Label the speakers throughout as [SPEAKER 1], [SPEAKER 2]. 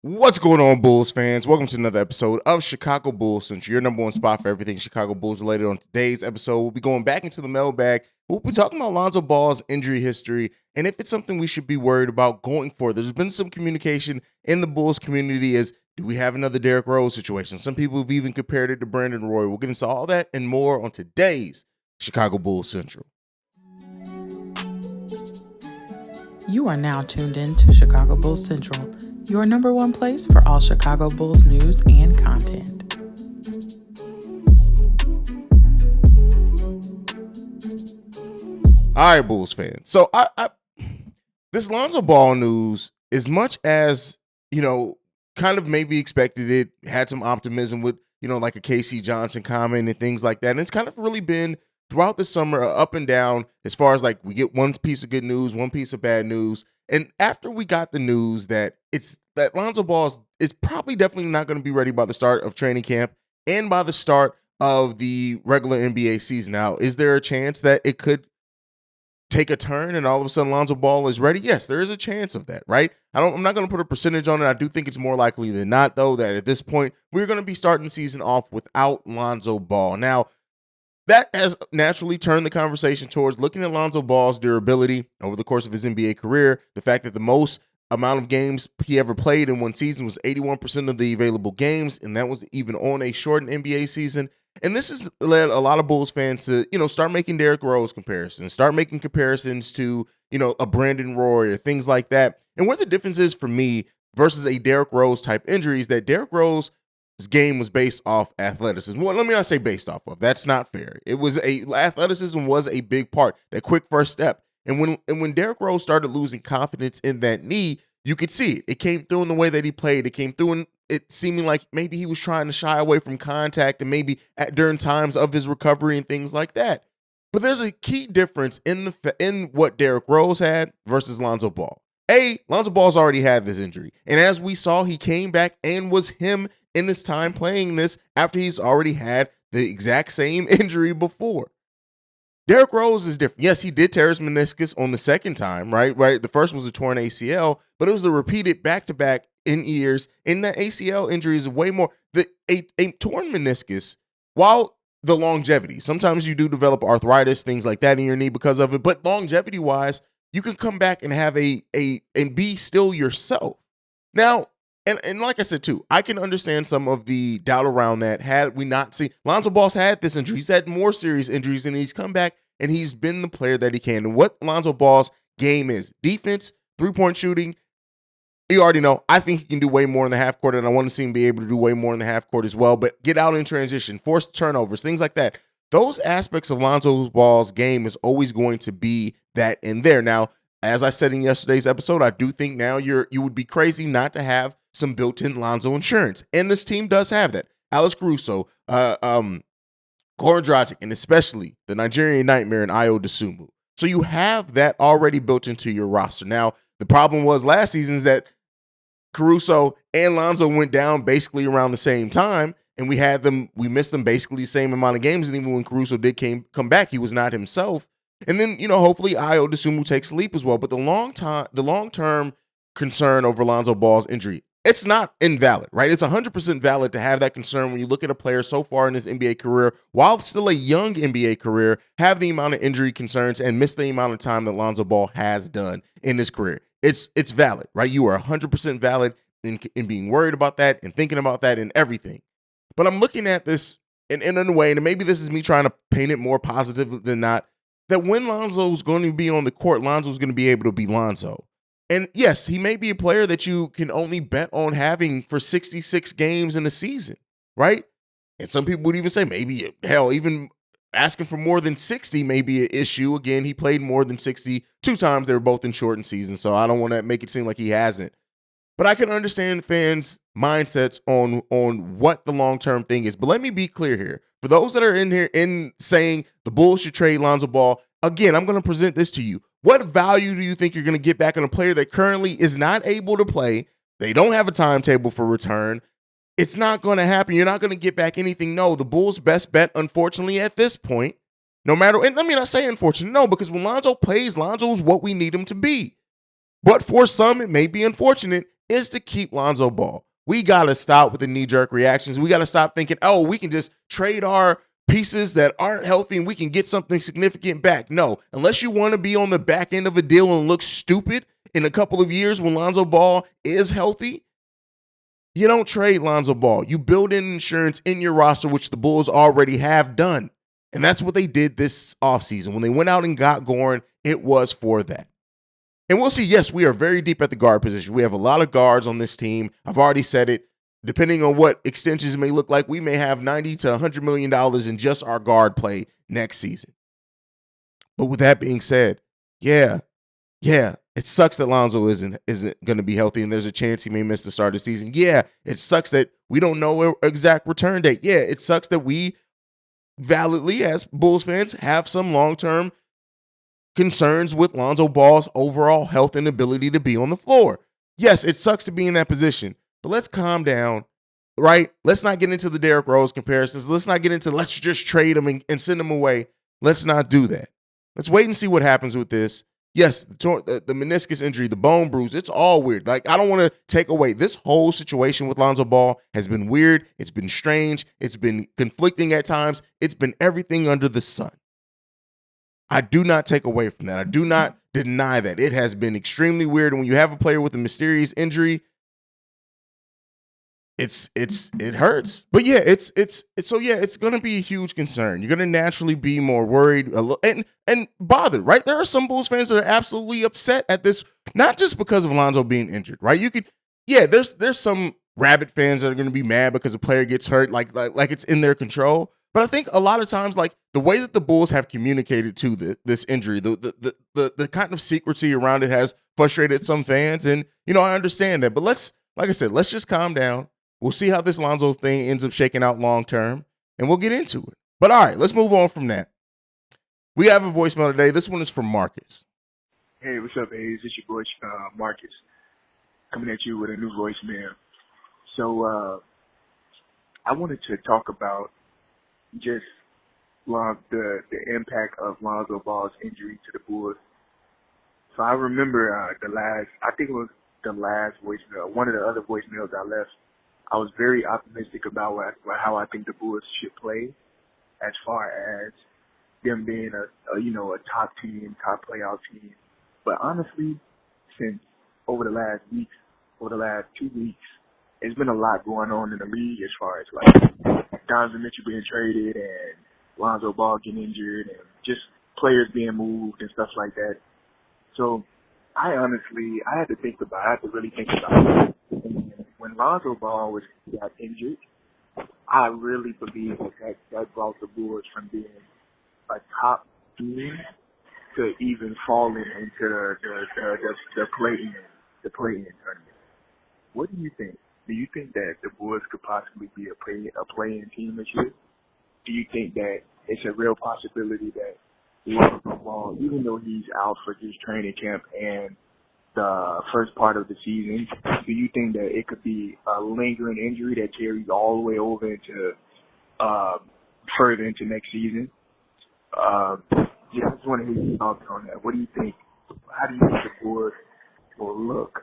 [SPEAKER 1] What's going on, Bulls fans? Welcome to another episode of Chicago Bulls Central, your number one spot for everything Chicago Bulls related. On today's episode, we'll be going back into the mailbag. We'll be talking about Lonzo Ball's injury history and if it's something we should be worried about going forward. There's been some communication in the Bulls community as, do we have another Derrick Rose situation? Some people have even compared it to Brandon Roy. We'll get into all that and more on today's Chicago Bulls Central.
[SPEAKER 2] You are now tuned in to Chicago Bulls Central, your number one place for all Chicago Bulls news and content.
[SPEAKER 1] All right, Bulls fans. So this Lonzo Ball news, as much as, kind of maybe expected it, had some optimism with, like a KC Johnson comment and things like that. And it's kind of really been throughout the summer up and down as far as like we get one piece of good news, one piece of bad news. And after we got the news that Lonzo Ball is probably definitely not going to be ready by the start of training camp and by the start of the regular NBA season. Now, is there a chance that it could take a turn and all of a sudden Lonzo Ball is ready? Yes, there is a chance of that, right? I'm not going to put a percentage on it. I do think it's more likely than not, though, that at this point, we're going to be starting the season off without Lonzo Ball. Now, that has naturally turned the conversation towards looking at Lonzo Ball's durability over the course of his NBA career. The fact that the most amount of games he ever played in one season was 81% of the available games, and that was even on a shortened NBA season. And this has led a lot of Bulls fans to, start making Derrick Rose comparisons, start making comparisons to, a Brandon Roy or things like that. And where the difference is for me versus a Derrick Rose type injury is that Derrick Rose his game was based off athleticism. Well, let me not say based off of. That's not fair. Athleticism was a big part, that quick first step. And when Derrick Rose started losing confidence in that knee, you could see it. It came through in the way that he played. It came through in it seeming like maybe he was trying to shy away from contact and maybe during times of his recovery and things like that. But there's a key difference in what Derrick Rose had versus Lonzo Ball. Lonzo Ball's already had this injury. And as we saw, he came back and was him in his time playing this after he's already had the exact same injury before. Derrick Rose is different. Yes, he did tear his meniscus on the second time, right? The first was a torn ACL, but it was the repeated back-to-back in years. And that ACL injury is way more. A torn meniscus, while the longevity, sometimes you do develop arthritis, things like that in your knee because of it, but longevity-wise, you can come back and have and be still yourself. Now, and like I said, too, I can understand some of the doubt around that. Had we not seen Lonzo Ball's had this injury, he's had more serious injuries, and he's come back and he's been the player that he can. And what Lonzo Ball's game is: defense, three-point shooting. You already know. I think he can do way more in the half court, and I want to see him be able to do way more in the half court as well. But get out in transition, force turnovers, things like that. Those aspects of Lonzo Ball's game is always going to be that in there. Now, as I said in yesterday's episode, I do think now you would be crazy not to have some built-in Lonzo insurance. And this team does have that. Alex Caruso, Goran Dragic, and especially the Nigerian Nightmare and Ayo Dosunmu. So you have that already built into your roster. Now, the problem was last season is that Caruso and Lonzo went down basically around the same time, and we missed them basically the same amount of games. And even when Caruso did come back, he was not himself. And then, hopefully Ayo Dosunmu takes a leap as well. But the long-term concern over Lonzo Ball's injury, it's not invalid, right? It's 100% valid to have that concern when you look at a player so far in his NBA career, while still a young NBA career, have the amount of injury concerns and miss the amount of time that Lonzo Ball has done in his career. It's valid, right? You are 100% valid in being worried about that and thinking about that and everything. But I'm looking at this in a way, and maybe this is me trying to paint it more positive than not, that when Lonzo's going to be on the court, Lonzo's going to be able to be Lonzo. And yes, he may be a player that you can only bet on having for 66 games in a season, right? And some people would even say maybe, hell, even asking for more than 60 may be an issue. Again, he played more than 60 two times. They were both in shortened seasons, so I don't want to make it seem like he hasn't. But I can understand fans' mindsets on what the long-term thing is. But let me be clear here. For those that are in here saying the Bulls should trade Lonzo Ball, again, I'm going to present this to you. What value do you think you're going to get back on a player that currently is not able to play? They don't have a timetable for return. It's not going to happen. You're not going to get back anything. No, the Bulls' best bet, unfortunately, at this point, no matter, and let me not say unfortunate, no, because when Lonzo plays, Lonzo is what we need him to be. But for some, it may be unfortunate. is to keep Lonzo Ball. We got to stop with the knee-jerk reactions. We got to stop thinking, oh, we can just trade our pieces that aren't healthy and we can get something significant back. No, unless you want to be on the back end of a deal and look stupid in a couple of years when Lonzo Ball is healthy, you don't trade Lonzo Ball. You build in insurance in your roster, which the Bulls already have done. And that's what they did this offseason. When they went out and got Goran, it was for that. And we'll see, yes, we are very deep at the guard position. We have a lot of guards on this team. I've already said it. Depending on what extensions may look like, we may have $90 to $100 million in just our guard play next season. But with that being said, yeah, it sucks that Lonzo isn't going to be healthy and there's a chance he may miss the start of the season. Yeah, it sucks that we don't know an exact return date. Yeah, it sucks that we validly, as Bulls fans, have some long-term concerns with Lonzo Ball's overall health and ability to be on the floor. Yes, it sucks to be in that position, but let's calm down, right? Let's not get into the Derrick Rose comparisons. Let's not get into let's just trade him and send him away. Let's not do that. Let's wait and see what happens with this. Yes, the meniscus injury, the bone bruise, it's all weird. Like, I don't want to take away. This whole situation with Lonzo Ball has been weird. It's been strange. It's been conflicting at times. It's been everything under the sun. I do not take away from that. I do not deny that. It has been extremely weird. And when you have a player with a mysterious injury, it hurts. But yeah, it's gonna be a huge concern. You're gonna naturally be more worried and bothered, right? There are some Bulls fans that are absolutely upset at this, not just because of Lonzo being injured, right? There's some rabid fans that are gonna be mad because a player gets hurt, like it's in their control. But I think a lot of times, like the way that the Bulls have communicated to this injury, the kind of secrecy around it has frustrated some fans, and I understand that. But like I said, let's just calm down. We'll see how this Lonzo thing ends up shaking out long term, and we'll get into it. But all right, let's move on from that. We have a voicemail today. This one is from Marcus.
[SPEAKER 3] Hey, what's up, Haize? It's your boy Marcus coming at you with a new voicemail. So I wanted to talk about just the impact of Lonzo Ball's injury to the Bulls. So I remember I think it was the last voicemail, one of the other voicemails I left. I was very optimistic about how I think the Bulls should play, as far as them being a top team, top playoff team. But honestly, since over the last 2 weeks, there's been a lot going on in the league as far as like Donovan Mitchell being traded and Lonzo Ball getting injured and just players being moved and stuff like that. So I had to really think about it. And when Lonzo Ball got injured, I really believe that brought the Bulls from being a top team to even falling into the play-in tournament. What do you think? Do you think that the Bulls could possibly be a play-in team this year? Do you think that it's a real possibility that Lonzo Ball, even though he's out for his training camp and the first part of the season, do you think that it could be a lingering injury that carries all the way over into further into next season? I just want to hear your thoughts on that. What do you think? How do you think the Bulls will look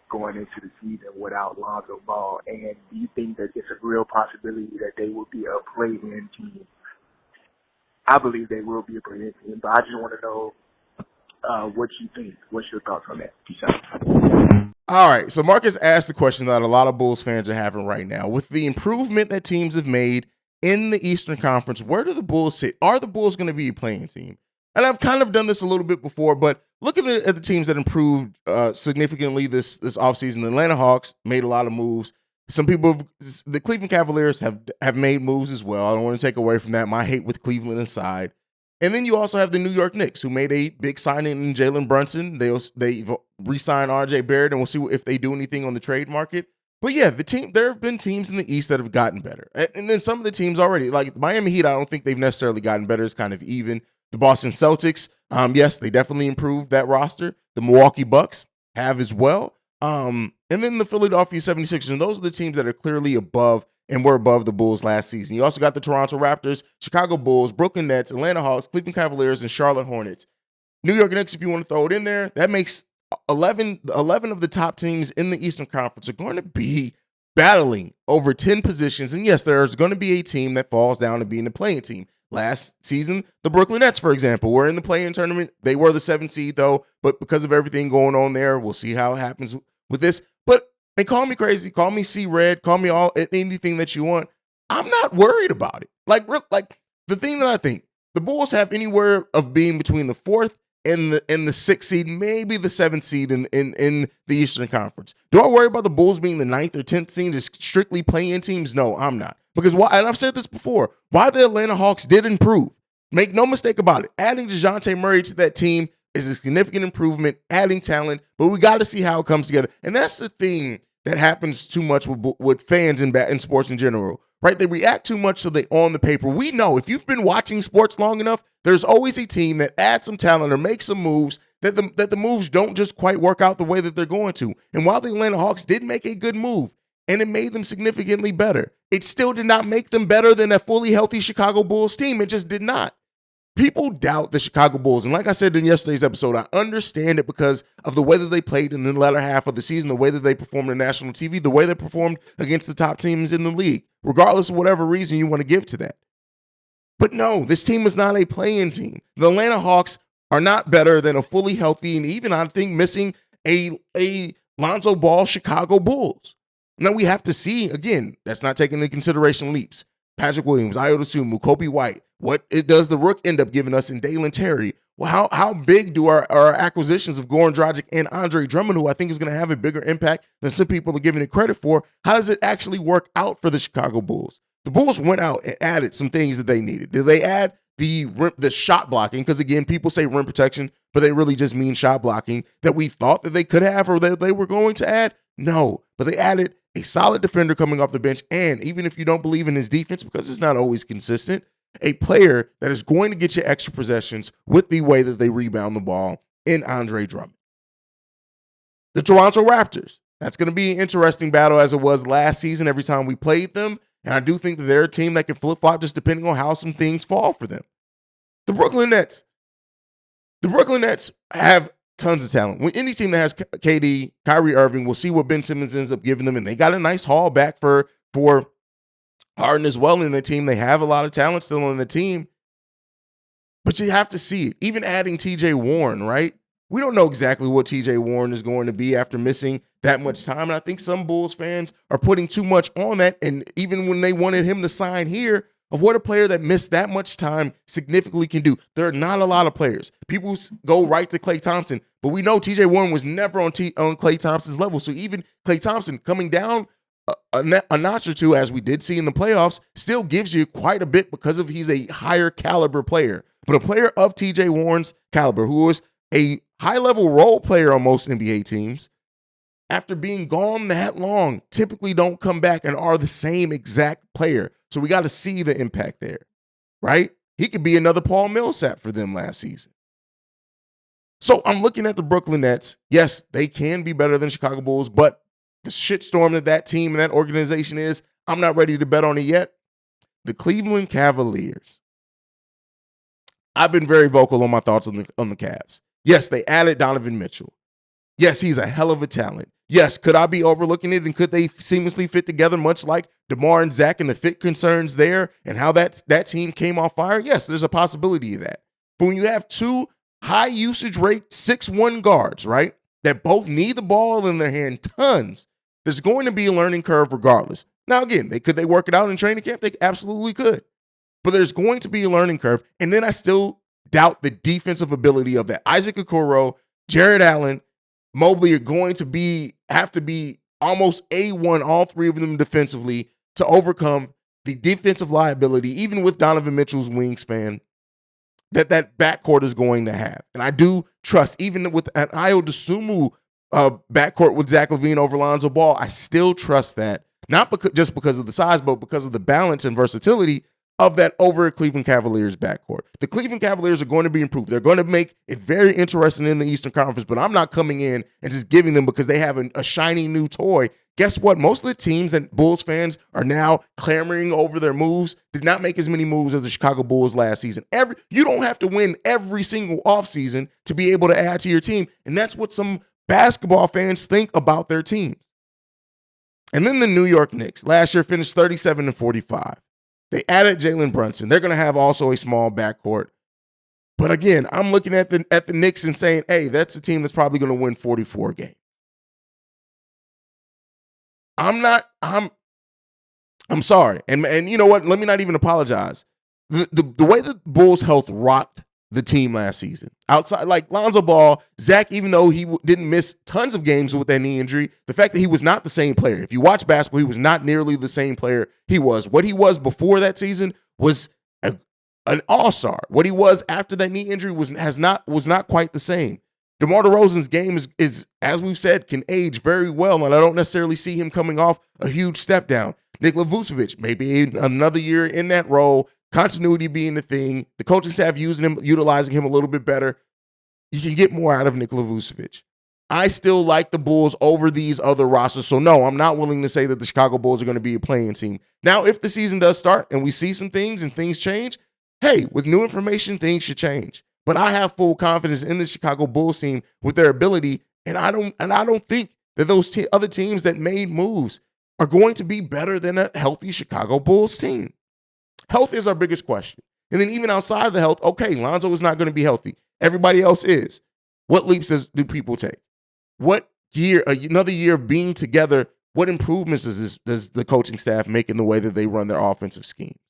[SPEAKER 3] going into the season without Lonzo Ball? And do you think that it's a real possibility that they will be a play-in team? I believe they will be a play-in team, but I just want to know what you think. What's your thoughts on that? Peace out.
[SPEAKER 1] All right, so Marcus asked the question that a lot of Bulls fans are having right now. With the improvement that teams have made in the Eastern Conference, where do the Bulls sit? Are the Bulls going to be a playing team? And I've kind of done this a little bit before, but looking at the teams that improved significantly this offseason, the Atlanta Hawks made a lot of moves. The Cleveland Cavaliers have made moves as well. I don't want to take away from that. My hate with Cleveland aside. And then you also have the New York Knicks, who made a big signing in Jalen Brunson. They've re-signed R.J. Barrett, and we'll see if they do anything on the trade market. But yeah, there have been teams in the East that have gotten better. And then some of the teams already, like the Miami Heat, I don't think they've necessarily gotten better. It's kind of even. The Boston Celtics, yes, they definitely improved that roster. The Milwaukee Bucks have as well. And then the Philadelphia 76ers, and those are the teams that are clearly above and were above the Bulls last season. You also got the Toronto Raptors, Chicago Bulls, Brooklyn Nets, Atlanta Hawks, Cleveland Cavaliers, and Charlotte Hornets. New York Knicks, if you want to throw it in there, that makes 11 of the top teams in the Eastern Conference are going to be battling over 10 positions. And yes, there's going to be a team that falls down to being the play-in team. Last season, the Brooklyn Nets, for example, were in the play-in tournament. They were the 7th seed, though, but because of everything going on there, we'll see how it happens with this. But they call me crazy, call me C-Red, call me all anything that you want. I'm not worried about it. Like the thing that I think, the Bulls have anywhere of being between the 4th and the 6th seed, maybe the 7th seed in the Eastern Conference. Do I worry about the Bulls being the 9th or 10th seed, just strictly play-in teams? No, I'm not. Because why? And I've said this before, why the Atlanta Hawks did improve. Make no mistake about it. Adding DeJounte Murray to that team is a significant improvement, adding talent, but we got to see how it comes together. And that's the thing that happens too much with fans in sports in general, right? They react too much so they on the paper. We know if you've been watching sports long enough, there's always a team that adds some talent or makes some moves that the moves don't just quite work out the way that they're going to. And while the Atlanta Hawks did make a good move, and it made them significantly better, it still did not make them better than a fully healthy Chicago Bulls team. It just did not. People doubt the Chicago Bulls. And like I said in yesterday's episode, I understand it because of the way that they played in the latter half of the season, the way that they performed on national TV, the way they performed against the top teams in the league, regardless of whatever reason you want to give to that. But no, this team is not a play-in team. The Atlanta Hawks are not better than a fully healthy and even, I think, missing a Lonzo Ball Chicago Bulls. Now we have to see, again, that's not taking into consideration leaps. Patrick Williams, Ayo Dosunmu, Kobe White, what it does the Rook end up giving us in Dalen Terry? Well, how big do our acquisitions of Goran Dragic and Andre Drummond, who I think is going to have a bigger impact than some people are giving it credit for, how does it actually work out for the Chicago Bulls? The Bulls went out and added some things that they needed. Did they add the shot blocking? Because again, people say rim protection, but they really just mean shot blocking that we thought that they could have or that they were going to add? No, but they added a solid defender coming off the bench, and even if you don't believe in his defense, because it's not always consistent, a player that is going to get you extra possessions with the way that they rebound the ball in Andre Drummond. The Toronto Raptors, that's going to be an interesting battle as it was last season every time we played them, and I do think that they're a team that can flip-flop just depending on how some things fall for them. The Brooklyn Nets have tons of talent. When any team that has KD, Kyrie Irving, we'll see what Ben Simmons ends up giving them, and they got a nice haul back for Harden as well in the team. They have a lot of talent still on the team, but you have to see it. Even adding TJ Warren, right? We don't know exactly what TJ Warren is going to be after missing that much time, and I think some Bulls fans are putting too much on that, and even when they wanted him to sign here, of what a player that missed that much time significantly can do. There are not a lot of players. People go right to Klay Thompson, but we know TJ Warren was never on Klay Thompson's level. So even Klay Thompson coming down a notch or two, as we did see in the playoffs, still gives you quite a bit because of he's a higher caliber player. But a player of TJ Warren's caliber, who is a high-level role player on most NBA teams, after being gone that long, typically don't come back and are the same exact player. So we got to see the impact there, right? He could be another Paul Millsap for them last season. So I'm looking at the Brooklyn Nets. Yes, they can be better than Chicago Bulls, but the shitstorm that team and that organization is, I'm not ready to bet on it yet. The Cleveland Cavaliers. I've been very vocal on my thoughts on the Cavs. Yes, they added Donovan Mitchell. Yes, he's a hell of a talent. Yes, could I be overlooking it, and could they seamlessly fit together much like DeMar and Zach and the fit concerns there and how that team came off fire? Yes, there's a possibility of that. But when you have two high usage rate 6'1" guards, right, that both need the ball in their hand tons, there's going to be a learning curve regardless. Now, again, could they work it out in training camp? They absolutely could. But there's going to be a learning curve. And then I still doubt the defensive ability of that. Isaac Okoro, Jared Allen, Mobley are going to have to be almost A1, all three of them defensively, to overcome the defensive liability, even with Donovan Mitchell's wingspan, that backcourt is going to have. And I do trust, even with an Ayo Dosunmu backcourt with Zach LaVine over Lonzo Ball, I still trust that, not just because of the size, but because of the balance and versatility of that over Cleveland Cavaliers backcourt. The Cleveland Cavaliers are going to be improved. They're going to make it very interesting in the Eastern Conference, but I'm not coming in and just giving them because they have a shiny new toy. Guess what? Most of the teams that Bulls fans are now clamoring over their moves did not make as many moves as the Chicago Bulls last season. You don't have to win every single offseason to be able to add to your team, and that's what some basketball fans think about their teams. And then the New York Knicks last year finished 37-45. They added Jalen Brunson. They're going to have also a small backcourt. But again, I'm looking at the Knicks and saying, hey, that's a team that's probably going to win 44 games. I'm sorry. And you know what? Let me not even apologize. The way the Bulls' health rocked the team last season, outside like Lonzo Ball, Zach, even though he didn't miss tons of games with that knee injury, the fact that he was not the same player. If you watch basketball, he was not nearly the same player he was. What he was before that season was an all-star. What he was after that knee injury was not quite the same. DeMar DeRozan's game is, as we've said, can age very well, and I don't necessarily see him coming off a huge step down. Nikola Vucevic, maybe another year in that role, continuity being the thing, the coaching staff utilizing him a little bit better. You can get more out of Nikola Vucevic. I still like the Bulls over these other rosters, so no, I'm not willing to say that the Chicago Bulls are going to be a playing team. Now, if the season does start and we see some things and things change, hey, with new information, things should change. But I have full confidence in the Chicago Bulls team with their ability, and I don't think that those other teams that made moves are going to be better than a healthy Chicago Bulls team. Health is our biggest question. And then even outside of the health, okay, Lonzo is not going to be healthy. Everybody else is. What leaps do people take? What year, another year of being together, what improvements does the coaching staff make in the way that they run their offensive schemes?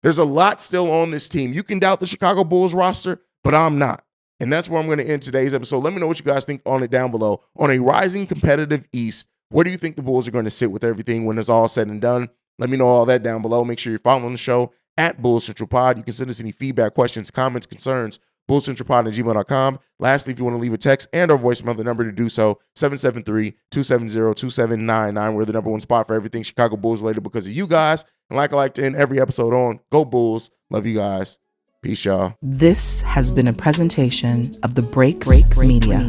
[SPEAKER 1] There's a lot still on this team. You can doubt the Chicago Bulls roster, but I'm not. And that's where I'm going to end today's episode. Let me know what you guys think on it down below. On a rising competitive East, where do you think the Bulls are going to sit with everything when it's all said and done? Let me know all that down below. Make sure you're following the show at Bulls Central Pod. You can send us any feedback, questions, comments, concerns, bullscentralpod@gmail.com. Lastly, if you want to leave a text and or voicemail, the number to do so, 773-270-2799. We're the number one spot for everything Chicago Bulls related because of you guys. And like I like to end every episode on, go Bulls. Love you guys. Peace, y'all.
[SPEAKER 2] This has been a presentation of the Break Media.